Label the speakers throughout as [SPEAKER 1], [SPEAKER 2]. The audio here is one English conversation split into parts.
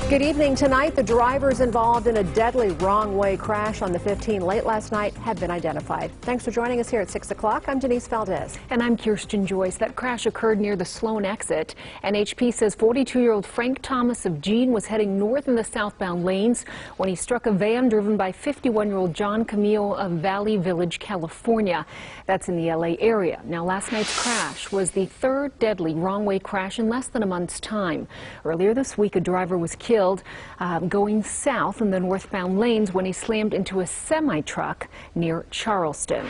[SPEAKER 1] Good evening. Tonight, the drivers involved in a deadly wrong-way crash on the 15 late last night have been identified. Thanks for joining us here at 6 o'clock. I'm Denise Valdez.
[SPEAKER 2] And I'm Kirsten Joyce. That crash occurred near the Sloan exit. NHP says 42-year-old Frank Thomas of Jean was heading north in the southbound lanes when he struck a van driven by 51-year-old John Camille of Valley Village, California. That's in the L.A. area. Now, last night's crash was the third deadly wrong-way crash in less than a month's time. Earlier this week, a driver was killed going south in the northbound lanes when he slammed into a semi-truck near Charleston.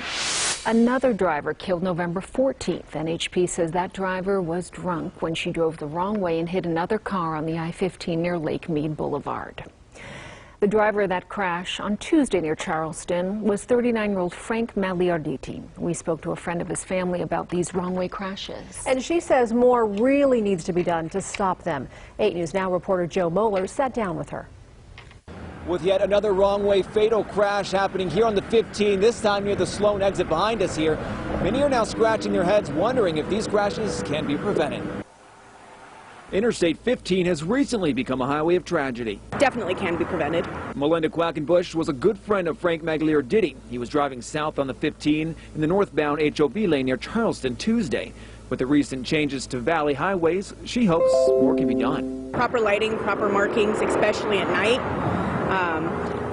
[SPEAKER 2] Another driver killed November 14th. NHP says that driver was drunk when she drove the wrong way and hit another car on the I-15 near Lake Mead Boulevard. The driver of that crash on Tuesday near Charleston was 39-year-old Frank Magliarditi. We spoke to a friend of his family about these wrong-way crashes.
[SPEAKER 1] And she says more really needs to be done to stop them. 8 News Now reporter Joe Moeller sat down with her.
[SPEAKER 3] With yet another wrong-way fatal crash happening here on the 15, this time near the Sloan exit behind us here. Many are now scratching their heads wondering if these crashes can be prevented. Interstate 15 has recently become a highway of tragedy.
[SPEAKER 4] Definitely can be prevented.
[SPEAKER 3] Melinda Quackenbush was a good friend of Frank Magliarditi. He was driving south on the 15 in the northbound HOV lane near Charleston Tuesday. With the recent changes to Valley highways, she hopes more can be done.
[SPEAKER 4] Proper lighting, proper markings, especially at night.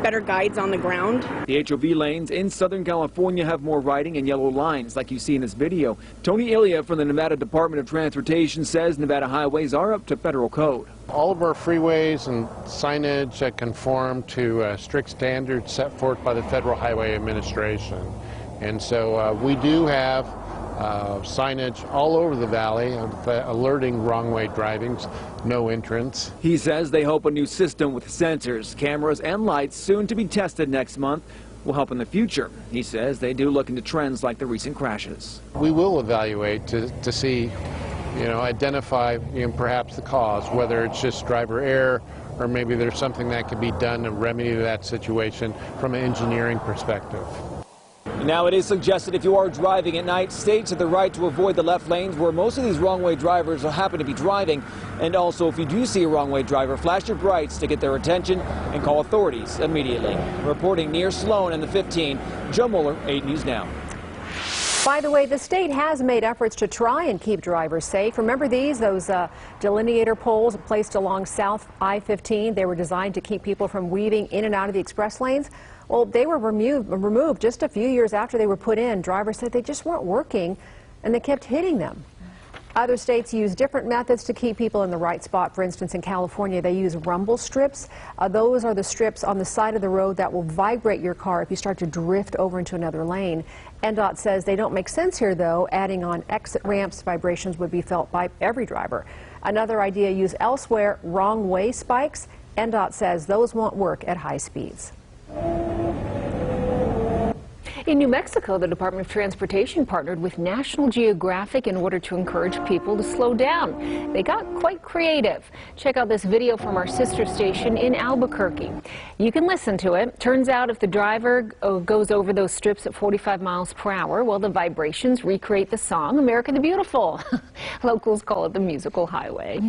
[SPEAKER 4] Better guides on the ground.
[SPEAKER 3] The HOV lanes in Southern California have more writing and yellow lines like you see in this video. Tony Ilya from the Nevada Department of Transportation says Nevada highways are up to federal code.
[SPEAKER 5] All of our freeways and signage that conform to strict standards set forth by the Federal Highway Administration. And so we do have signage all over the valley alerting wrong-way drivings, no entrance.
[SPEAKER 3] He says they hope a new system with sensors, cameras, and lights soon to be tested next month will help in the future. He says they do look into trends like the recent crashes.
[SPEAKER 5] We will evaluate to see, identify perhaps the cause, whether it's just driver error or maybe there's something that could be done to remedy that situation from an engineering perspective.
[SPEAKER 3] Now, it is suggested if you are driving at night, states have the right to avoid the left lanes where most of these wrong-way drivers happen to be driving. And also, if you do see a wrong-way driver, flash your brights to get their attention and call authorities immediately. Reporting near Sloan and the 15, Joe Mueller, 8 News Now.
[SPEAKER 1] By the way, the state has made efforts to try and keep drivers safe. Remember those delineator poles placed along South I-15? They were designed to keep people from weaving in and out of the express lanes. Well, they were removed just a few years after they were put in. Drivers said they just weren't working, and they kept hitting them. Other states use different methods to keep people in the right spot. For instance, in California, they use rumble strips. Those are the strips on the side of the road that will vibrate your car if you start to drift over into another lane. NDOT says they don't make sense here, though. Adding on exit ramps, vibrations would be felt by every driver. Another idea used elsewhere, wrong-way spikes. NDOT says those won't work at high speeds.
[SPEAKER 2] In New Mexico, the Department of Transportation partnered with National Geographic in order to encourage people to slow down. They got quite creative. Check out this video from our sister station in Albuquerque. You can listen to it. Turns out if the driver goes over those strips at 45 miles per hour, well, the vibrations recreate the song America the Beautiful. Locals call it the musical highway.